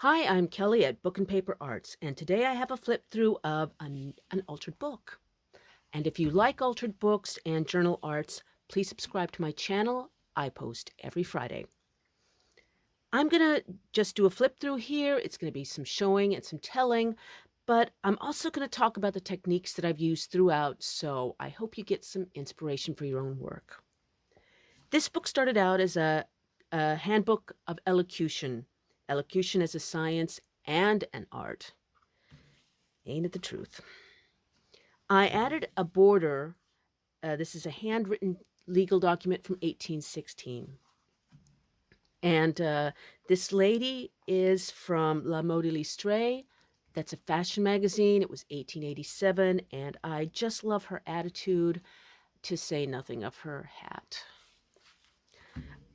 Hi, I'm Kelly at Book and Paper Arts, and today I have a flip through of an altered book. And if you like altered books and journal arts, please subscribe to my channel. I post every Friday. I'm going to just do a flip through here. It's going to be some showing and some telling, but I'm also going to talk about the techniques that I've used throughout, so I hope you get some inspiration for your own work. This book started out as a handbook of elocution. Elocution as a science and an art. Ain't it the truth? I added a border. This is a handwritten legal document from 1816. And this lady is from La Mode Illustrée. That's a fashion magazine. It was 1887. And I just love her attitude, to say nothing of her hat.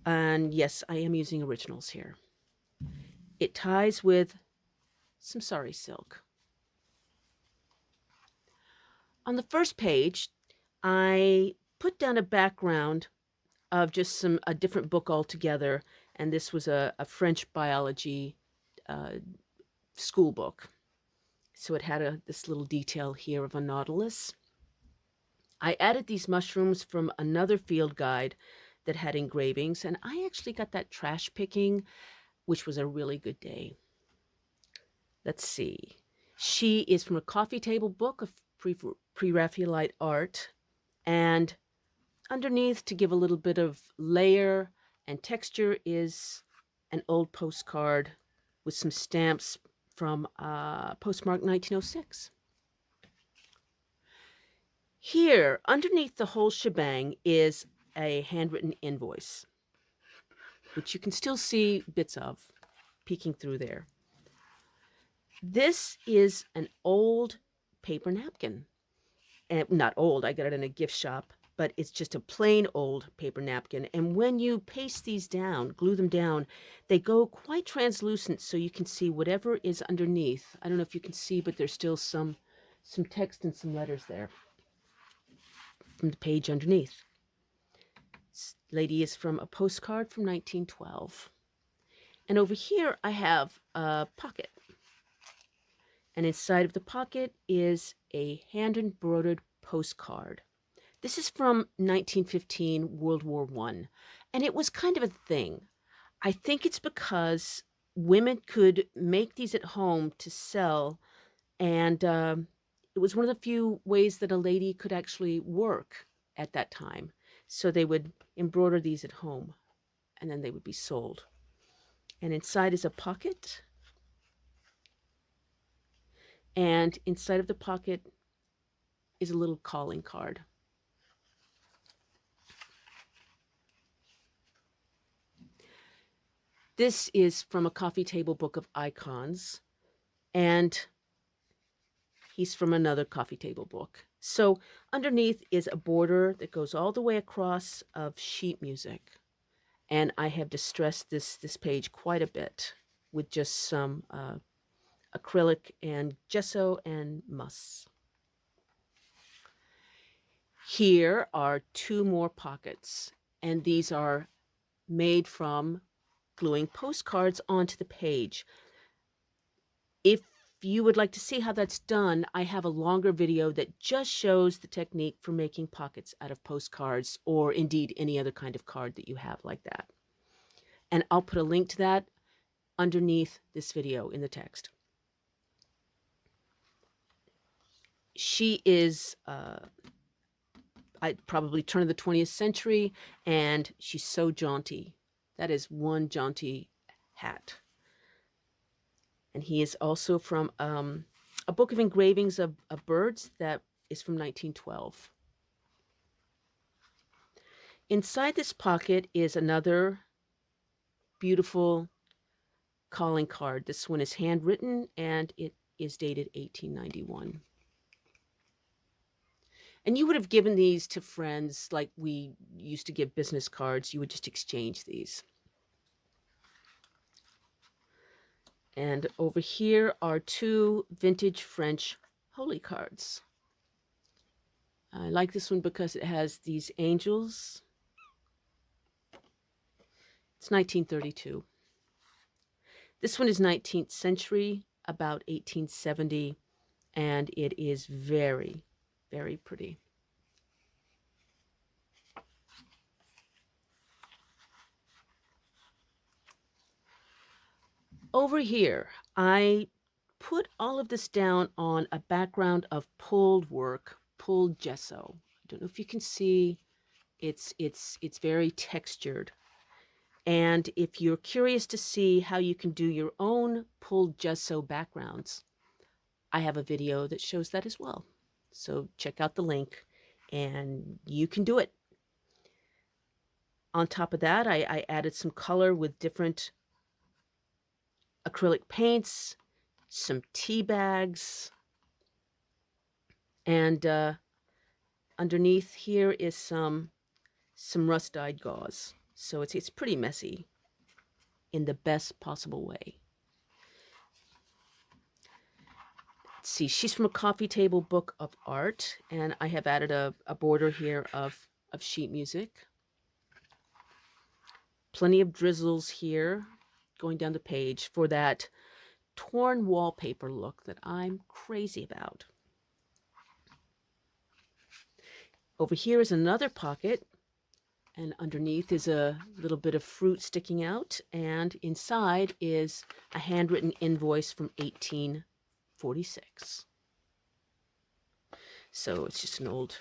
And yes, I am using originals here. It ties with some sari silk. On the first page, I put down a background of just a different book altogether, and this was a French biology uh, school book. So it had this little detail here of a nautilus. I added these mushrooms from another field guide that had engravings, and I actually got that trash picking, which was a really good day. Let's see. She is from a coffee table book of pre-Raphaelite art, and underneath, to give a little bit of layer and texture, is an old postcard with some stamps from postmark 1906. Here, underneath the whole shebang, is a handwritten invoice, which you can still see bits of peeking through there. This is an old paper napkin. And not old, I got it in a gift shop, but it's just a plain old paper napkin. And when you paste these down, glue them down, they go quite translucent so you can see whatever is underneath. I don't know if you can see, but there's still some text and some letters there from the page underneath. This lady is from a postcard from 1912. And over here I have a pocket. And inside of the pocket is a hand-embroidered postcard. This is from 1915, World War I, and it was kind of a thing. I think it's because women could make these at home to sell, and it was one of the few ways that a lady could actually work at that time. So they would embroider these at home, and then they would be sold. And inside is a pocket, and inside of the pocket is a little calling card. This is from a coffee table book of icons, and he's from another coffee table book. So underneath is a border that goes all the way across of sheet music. And I have distressed this page quite a bit with just some acrylic and gesso and muss. Here are two more pockets, and these are made from gluing postcards onto the page. If you would like to see how that's done, I have a longer video that just shows the technique for making pockets out of postcards, or indeed any other kind of card that you have like that. And I'll put a link to that underneath this video in the text. She is probably turn of the 20th century, and she's so jaunty. That is one jaunty hat. And he is also from a book of engravings of birds that is from 1912. Inside this pocket is another beautiful calling card. This one is handwritten, and it is dated 1891. And you would have given these to friends like we used to give business cards. You would just exchange these. And over here are two vintage French holy cards. I like this one because it has these angels. It's 1932. This one is 19th century, about 1870, and it is very, very pretty. Over here, I put all of this down on a background of pulled work, pulled gesso. I don't know if you can see, it's very textured. And if you're curious to see how you can do your own pulled gesso backgrounds, I have a video that shows that as well. So check out the link and you can do it. On top of that, I added some color with different acrylic paints, some tea bags, and underneath here is some rust-dyed gauze. So it's pretty messy in the best possible way. Let's see, she's from a coffee table book of art, and I have added a border here of sheet music. Plenty of drizzles here going down the page for that torn wallpaper look that I'm crazy about. Over here is another pocket, and underneath is a little bit of fruit sticking out, and inside is a handwritten invoice from 1846. So it's just an old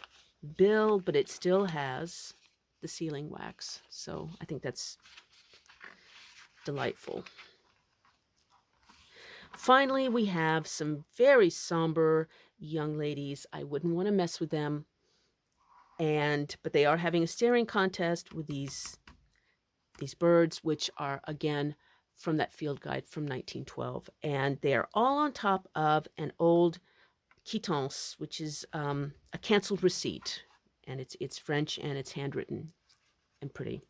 bill, but it still has the sealing wax. So I think that's delightful. Finally, we have some very somber young ladies. I wouldn't want to mess with them. But they are having a staring contest with these birds, which are, again, from that field guide from 1912. And they are all on top of an old quittance, which is a canceled receipt. And it's French and it's handwritten and pretty.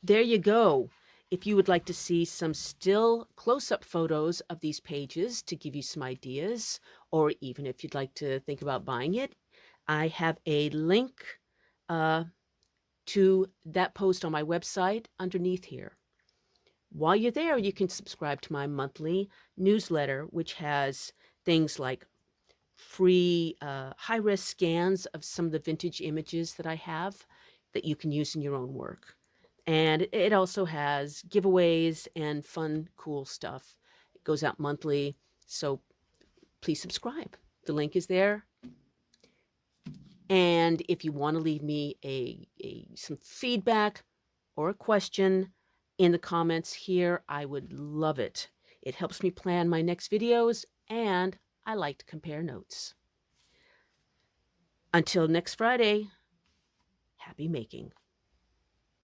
There you go. If you would like to see some still close-up photos of these pages to give you some ideas, or even if you'd like to think about buying it, I have a link to that post on my website underneath here. While you're there, you can subscribe to my monthly newsletter, which has things like free high-res scans of some of the vintage images that I have that you can use in your own work. And it also has giveaways and fun, cool stuff. It goes out monthly, so please subscribe. The link is there. And if you want to leave me some feedback or a question in the comments here, I would love it. It helps me plan my next videos, and I like to compare notes. Until next Friday, happy making.